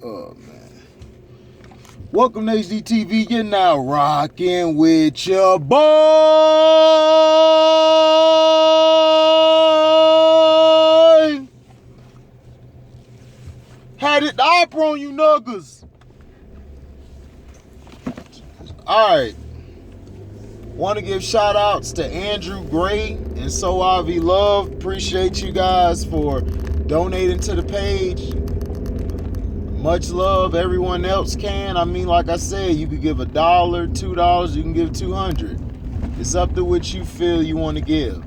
Oh, man. Welcome to HDTV. You're now rocking with your boy. Had it the opera on you nuggers. Alright. Want to give shout outs to Andrew Gray and So Avi Love. Appreciate you guys for donating to the page. Much love. Everyone else can. I mean, like I said, you could give $1, $2, you can give 200. It's up to what you feel you want to give.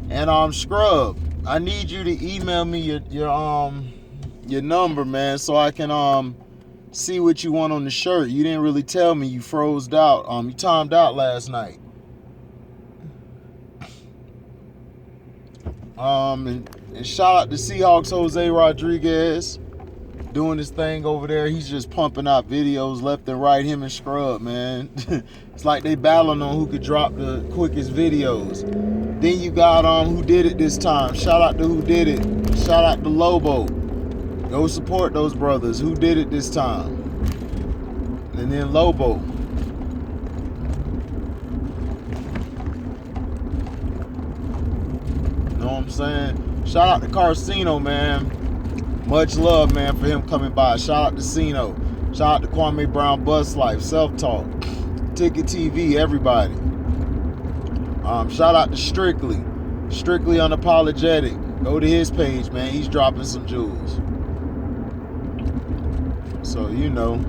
And Scrub, I need you to email me your number, man, so I can see what you want on the shirt. You didn't really tell me. You froze out. You timed out last night. And shout out to Seahawks Jose Rodriguez doing his thing over there. He's just pumping out videos left and right, him and Scrub, man. It's like they battling on who could drop the quickest videos. Then you got Who Did It this time. Shout out to Who Did It. Shout out to Lobo. Go support those brothers. Who Did It this time. And then Lobo. Know what I'm saying? Shout out to Carcino, man. Much love, man, for him coming by. Shout out to Cino. Shout out to Kwame Brown, Bus Life, Self Talk, Ticket TV, everybody. Shout out to Strictly Unapologetic. Go to his page, man. He's dropping some jewels. So, you know.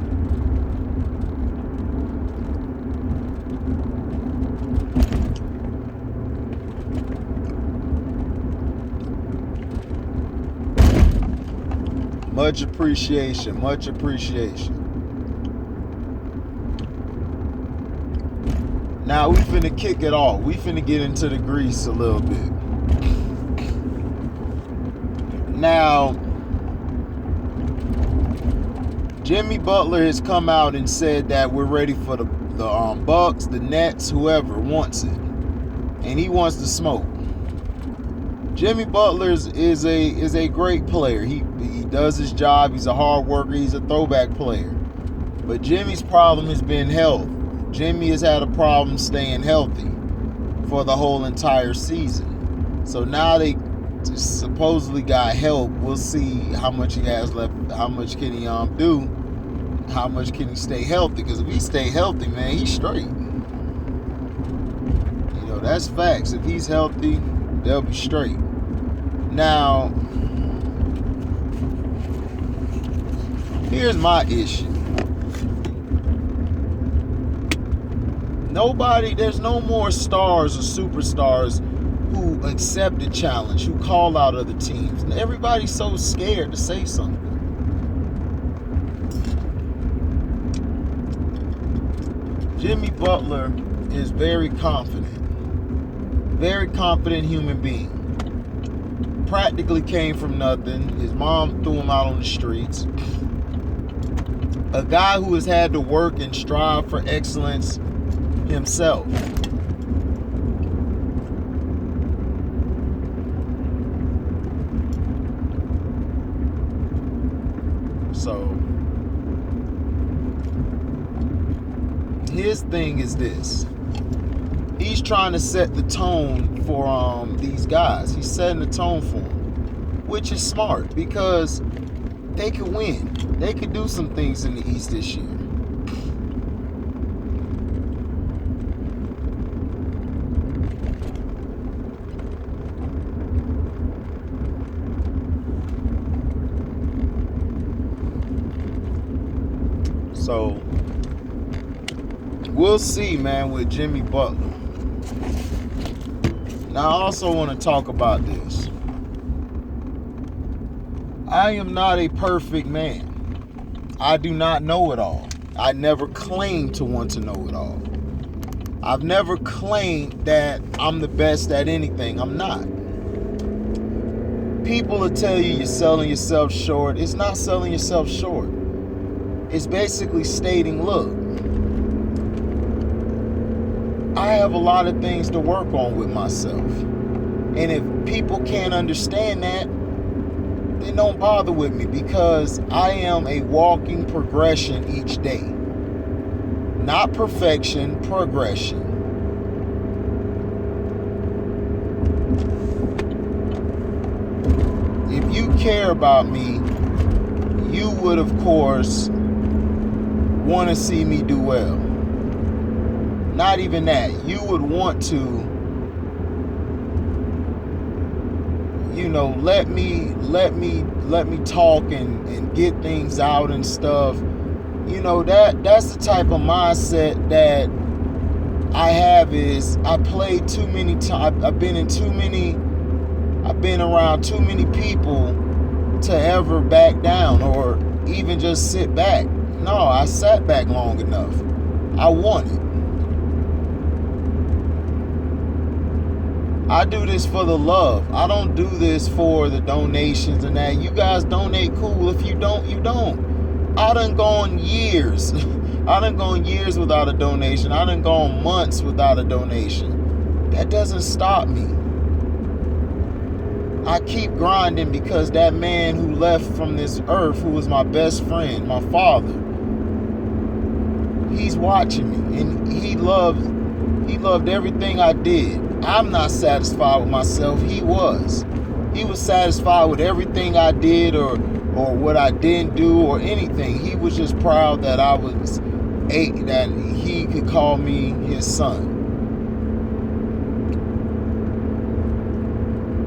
Much appreciation. Much appreciation. Now we finna kick it off. We finna get into the grease a little bit. Now, Jimmy Butler has come out and said that we're ready for the Bucks, the Nets, whoever wants it, and he wants to smoke. Jimmy Butler is a great player. He does his job. He's a hard worker. He's a throwback player. But Jimmy's problem has been health. Jimmy has had a problem staying healthy for the whole entire season. So now they supposedly got help. We'll see how much he has left. How much can he do? How much can he stay healthy? Because if he stay healthy, man, he's straight. You know, that's facts. If he's healthy, they'll be straight. Now, here's my issue. There's no more stars or superstars who accept the challenge, who call out other teams. Everybody's so scared to say something. Jimmy Butler is very confident human being. Practically came from nothing. His mom threw him out on the streets. A guy who has had to work and strive for excellence himself. So his thing is this. He's trying to set the tone for these guys. He's setting the tone for them, which is smart because they could win. They could do some things in the East this year. So we'll see, man, with Jimmy Butler. Now, I also want to talk about this. I am not a perfect man. I do not know it all. I never claimed to want to know it all. I've never claimed that I'm the best at anything. I'm not. People will tell you you're selling yourself short. It's not selling yourself short. It's basically stating, look, I have a lot of things to work on with myself. And if people can't understand that, it don't bother with me because I am a walking progression each day. Not perfection, progression. If you care about me, you would, of course, want to see me do well. Not even that. You would want to, let me talk and get things out and stuff. That's the type of mindset that I have. Is I played too many times. I've been around too many people to ever back down or even just sit back. No, I sat back long enough. I won it. I do this for the love. I don't do this for the donations and that. You guys donate, cool. If you don't, you don't. I done gone years. I done gone years without a donation. I done gone months without a donation. That doesn't stop me. I keep grinding because that man who left from this earth, who was my best friend, my father, he's watching me, and he loved everything I did. I'm not satisfied with myself. He was satisfied with everything I did or what I didn't do or anything. He was just proud that that he could call me his son.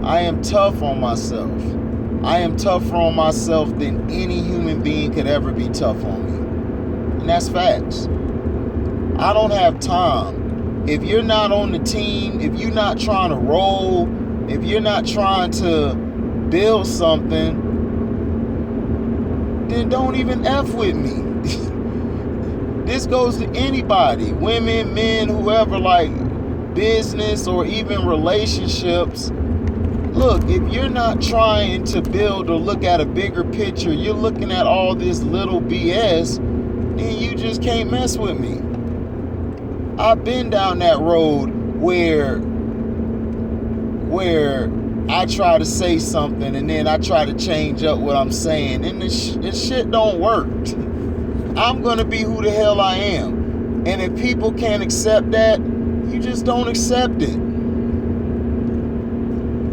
I am tough on myself. I am tougher on myself than any human being could ever be tough on me. And that's facts. I don't have time. If you're not on the team, if you're not trying to roll, if you're not trying to build something, then don't even F with me. This goes to anybody, women, men, whoever, like business or even relationships. Look, if you're not trying to build or look at a bigger picture, you're looking at all this little BS, then you just can't mess with me. I've been down that road where I try to say something and then I try to change up what I'm saying, and this shit don't work. I'm gonna be who the hell I am. And if people can't accept that, you just don't accept it.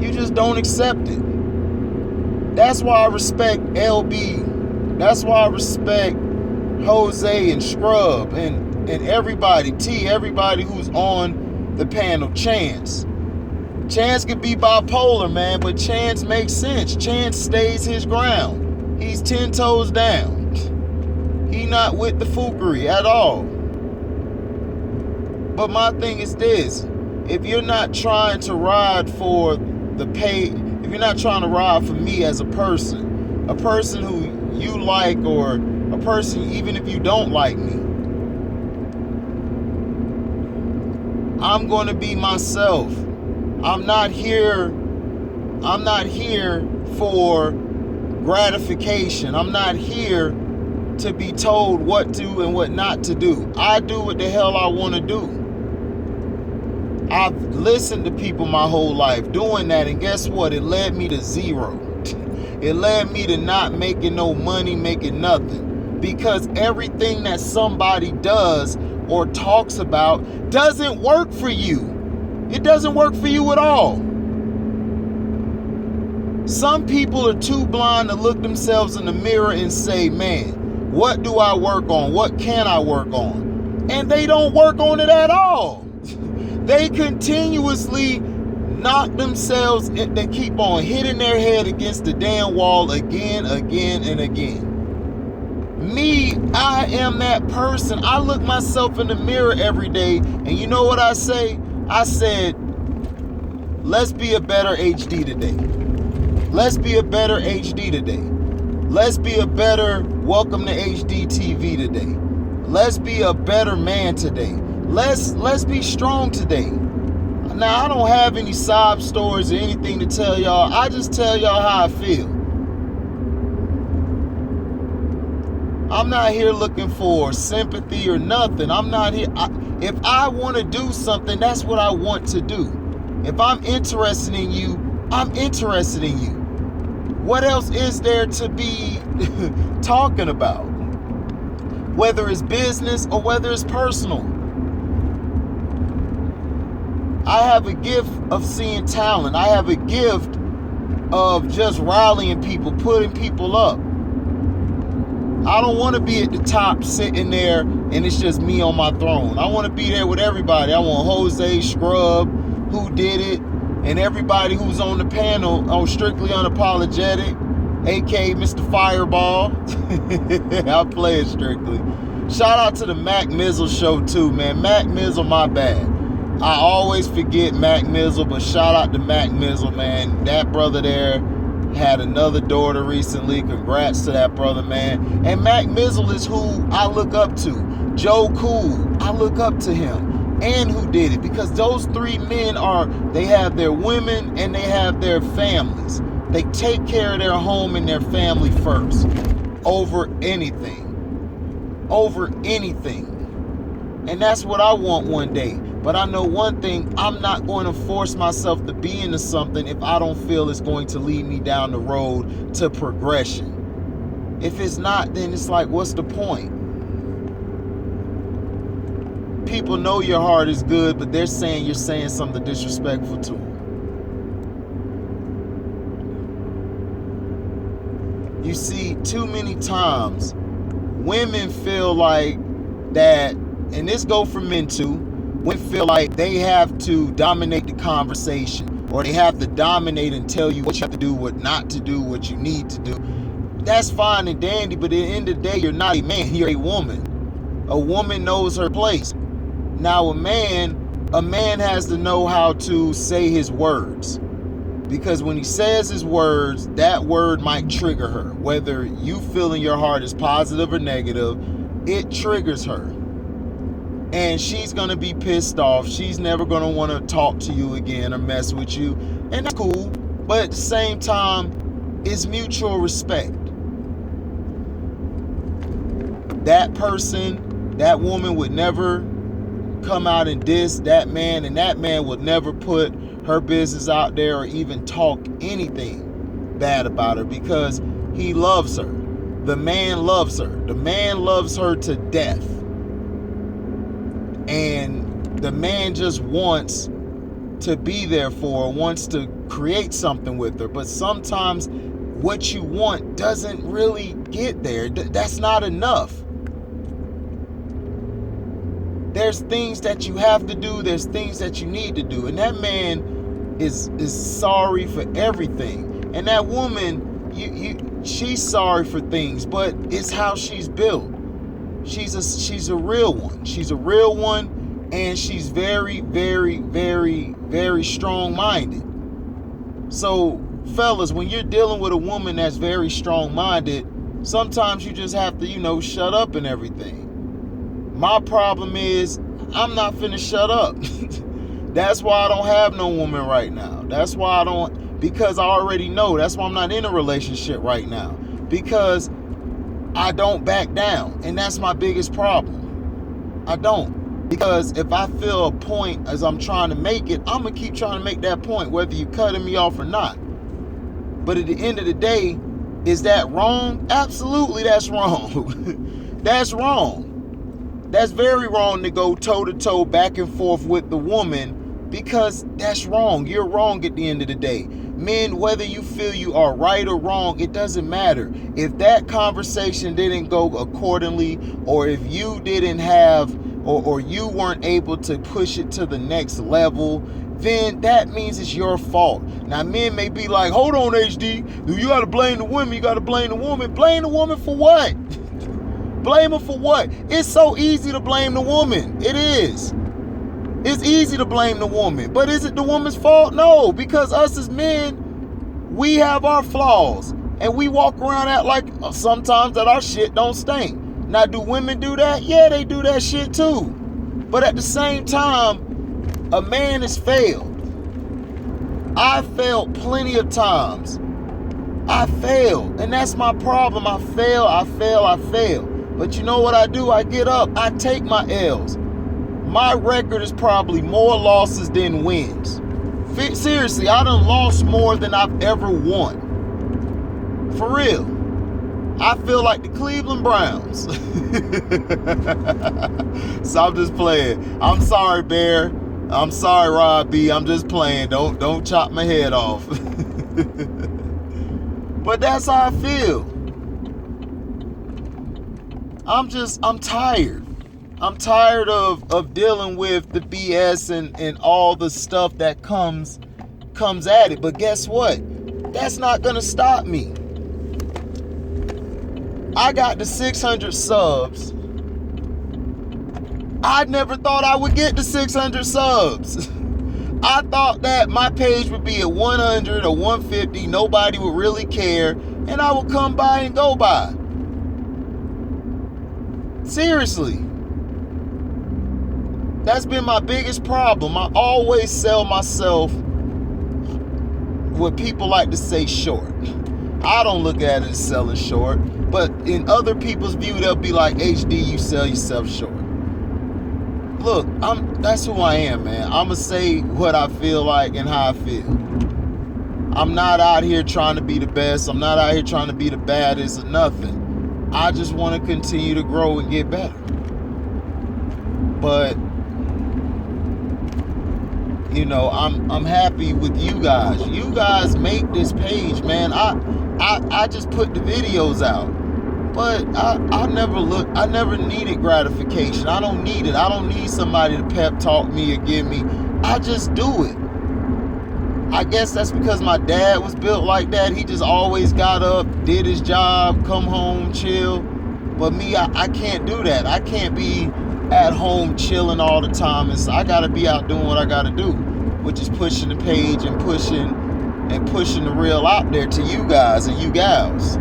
You just don't accept it. That's why I respect LB. That's why I respect Jose and Scrub and everybody, everybody who's on the panel. Chance could be bipolar, man, but Chance makes sense. Chance stays his ground. He's 10 toes down. He not with the foolery at all. But my thing is this: if you're not trying to ride for the pay, if you're not trying to ride for me as a person who you like, or a person even if you don't like me, I'm going to be myself. I'm not here for gratification. I'm not here to be told what to and what not to do. I do what the hell I want to do. I've listened to people my whole life doing that, and guess what? It led me to zero. It led me to not making no money, making nothing. Because everything that somebody does or talks about doesn't work for you. It doesn't work for you at all. Some people are too blind to look themselves in the mirror and say, man, what do I work on? What can I work on? And they don't work on it at all. They continuously knock themselves, they keep on hitting their head against the damn wall again, and again. Me, I am that person. I look myself in the mirror every day, and you know what I say? I said, let's be a better HD today. Let's be a better HD today. Let's be a better Welcome to HD TV today. Let's be a better man today. Let's be strong today. Now, I don't have any sob stories or anything to tell y'all. I just tell y'all how I feel. I'm not here looking for sympathy or nothing. I'm not here. If I want to do something, that's what I want to do. If I'm interested in you, I'm interested in you. What else is there to be talking about? Whether it's business or whether it's personal. I have a gift of seeing talent. I have a gift of just rallying people, putting people up. I don't want to be at the top sitting there and it's just me on my throne. I want to be there with everybody. I want Jose, Scrub, Who Did It, and everybody who's on the panel on Strictly Unapologetic, aka Mr. Fireball. I play it strictly. Shout out to the Mac Mizzle show too, man. Mac Mizzle, my bad. I always forget Mac Mizzle, but shout out to Mac Mizzle, man. That brother there had another daughter recently. Congrats to that brother, man. And Mac Mizzle is who I look up to. Joe Cool, I look up to him. And Who Did It, because those three men they have their women and they have their families. They take care of their home and their family first over anything. Over anything. And that's what I want one day. But I know one thing, I'm not going to force myself to be into something if I don't feel it's going to lead me down the road to progression. If it's not, then it's like, what's the point? People know your heart is good, but they're saying you're saying something disrespectful to them. You see, too many times, women feel like that, and this go for men too, women feel like they have to dominate the conversation, or they have to dominate and tell you what you have to do, what not to do, what you need to do. That's fine and dandy, but at the end of the day, you're not a man, you're a woman. A woman knows her place. Now a man has to know how to say his words, because when he says his words, that word might trigger her. Whether you feel in your heart is positive or negative, it triggers her. And she's going to be pissed off. She's never going to want to talk to you again or mess with you. And that's cool. But at the same time, it's mutual respect. That person, that woman would never come out and diss that man, and that man would never put her business out there or even talk anything bad about her, because he loves her. The man loves her. The man loves her to death. And the man just wants to be there for her, wants to create something with her. But sometimes what you want doesn't really get there. That's not enough. There's things that you have to do. There's things that you need to do. And that man is sorry for everything. And that woman, she's sorry for things, but it's how she's built. She's a real one. She's a real one, and she's very, very, very, very strong-minded. So, fellas, when you're dealing with a woman that's very strong-minded, sometimes you just have to, shut up and everything. My problem is, I'm not finna shut up. That's why I don't have no woman right now. That's why because I already know. That's why I'm not in a relationship right now. Because I don't back down. And that's my biggest problem. I don't. Because if I feel a point as I'm trying to make it, I'm going to keep trying to make that point, whether you're cutting me off or not. But at the end of the day, is that wrong? Absolutely, that's wrong. That's wrong. That's very wrong to go toe-to-toe, back and forth with the woman, because that's wrong. You're wrong at the end of the day. Men, whether you feel you are right or wrong, it doesn't matter. If that conversation didn't go accordingly, or if you didn't have, or you weren't able to push it to the next level, then that means it's your fault. Now, men may be like, hold on, HD, you got to blame the women, you got to blame the woman. Blame the woman for what? Blame her for what? It's so easy to blame the woman. It is. It's easy to blame the woman. But is it the woman's fault? No, because us as men, we have our flaws. And we walk around at like sometimes that our shit don't stink. Now, do women do that? Yeah, they do that shit too. But at the same time, a man has failed. I failed plenty of times. I failed. And that's my problem. I fail. But you know what I do? I get up. I take my L's. My record is probably more losses than wins. Seriously, I done lost more than I've ever won. For real. I feel like the Cleveland Browns. So I'm just playing. I'm sorry, Bear. I'm sorry, Rob B. I'm just playing. Don't chop my head off. But that's how I feel. I'm tired. I'm tired of dealing with the BS and all the stuff that comes at it. But guess what? That's not gonna stop me. I got the 600 subs. I never thought I would get the 600 subs. I thought that my page would be at 100 or 150. Nobody would really care. And I would come by and go by. Seriously. That's been my biggest problem. I always sell myself what people like to say short. I don't look at it as selling short. But in other people's view, they'll be like, HD, you sell yourself short. Look, that's who I am, man. I'm going to say what I feel like and how I feel. I'm not out here trying to be the best. I'm not out here trying to be the baddest or nothing. I just want to continue to grow and get better. But, you know, I'm happy with you guys. You guys make this page, man. I just put the videos out. But I never needed gratification. I don't need it. I don't need somebody to pep talk me or give me. I just do it. I guess that's because my dad was built like that. He just always got up, did his job, come home, chill. But me, I can't do that. I can't be at home chilling all the time. I gotta be out doing what I gotta do, which is pushing the page and pushing the real out there to you guys and you gals.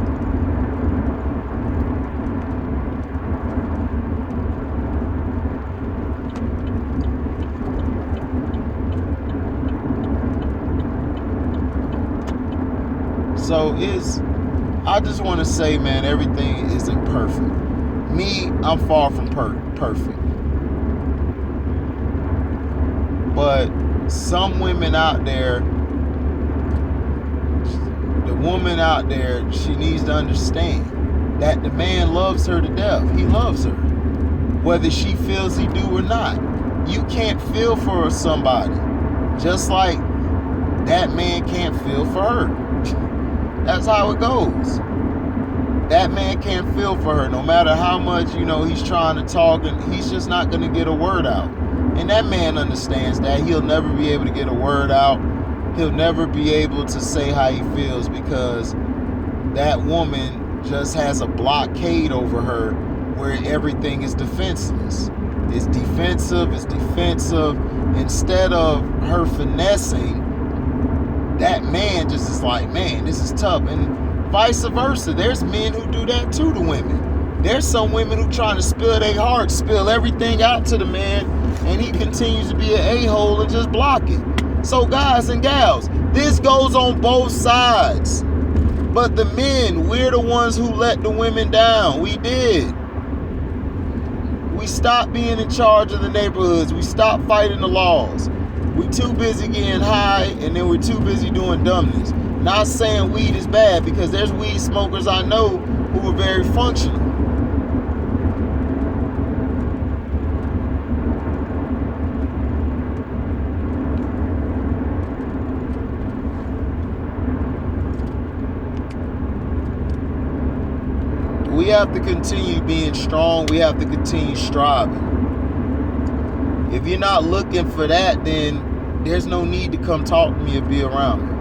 So I just want to say, man, everything isn't perfect. Me, I'm far from perfect. But some women out there, the woman out there, she needs to understand that the man loves her to death. He loves her. Whether she feels he do or not. You can't feel for somebody. Just like that man can't feel for her. That's how it goes. That man can't feel for her no matter how much, he's trying to talk, and he's just not going to get a word out. And that man understands that. He'll never be able to get a word out. He'll never be able to say how he feels because that woman just has a blockade over her where everything is defenseless. It's defensive. Instead of her finessing, that man just is like, man, this is tough. And vice versa. There's men who do that too to women. There's some women who trying to spill their heart, spill everything out to the man, and he continues to be an a-hole and just block it. So guys and gals, this goes on both sides. But the men, we're the ones who let the women down. We did. We stopped being in charge of the neighborhoods. We stopped fighting the laws. We too busy getting high, and then we're too busy doing dumbness. Not saying weed is bad, because there's weed smokers I know who are very functional. We have to continue being strong. We have to continue striving. If you're not looking for that, then there's no need to come talk to me or be around me.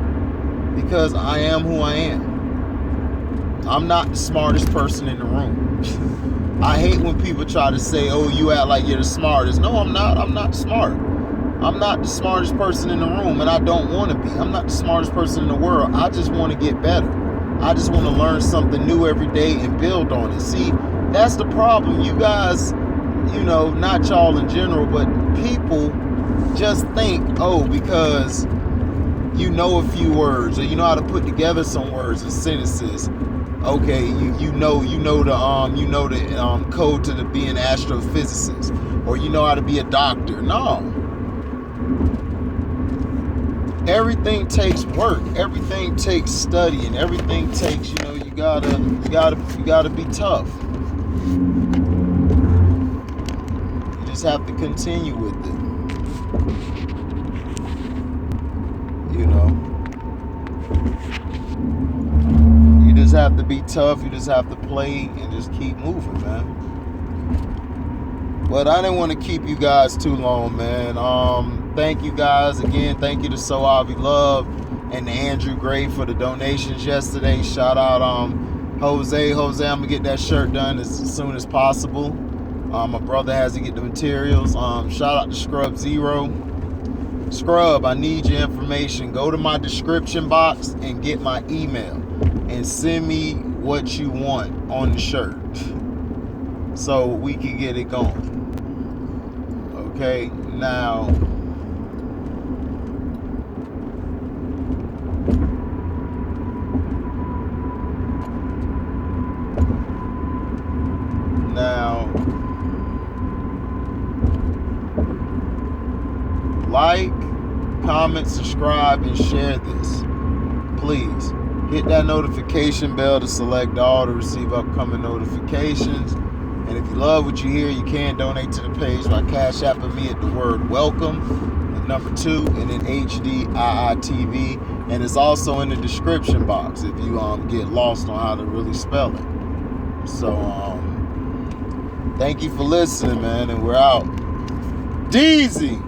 Because I am who I am. I'm not the smartest person in the room. I hate when people try to say, oh, you act like you're the smartest. No, I'm not. I'm not smart. I'm not the smartest person in the room, and I don't want to be. I'm not the smartest person in the world. I just want to get better. I just want to learn something new every day and build on it. See, that's the problem. You guys, not y'all in general, but people just think, oh, because you know a few words or you know how to put together some words and sentences, okay, you know the code to be an astrophysicist, or you know how to be a doctor. No. Everything takes work. Everything takes studying. Everything takes, you gotta be tough. You just have to continue with it. You know. You just have to be tough. You just have to play and just keep moving, man. But I didn't want to keep you guys too long, man. Thank you guys again. Thank you to Soavi Love and Andrew Gray for the donations yesterday. Shout out Jose. Jose, I'm gonna get that shirt done as soon as possible. My brother has to get the materials. Shout out to Scrub Zero. Scrub, I need your information. Go to my description box and get my email and send me what you want on the shirt so we can get it going. Okay, now like, comment, subscribe, and share this. Please hit that notification bell to select all to receive upcoming notifications. And if you love what you hear, you can donate to the page by Cash Apping me at the word welcome, the number 2, and then HDIITV. And it's also in the description box if you get lost on how to really spell it. So thank you for listening, man, and we're out. Deezy.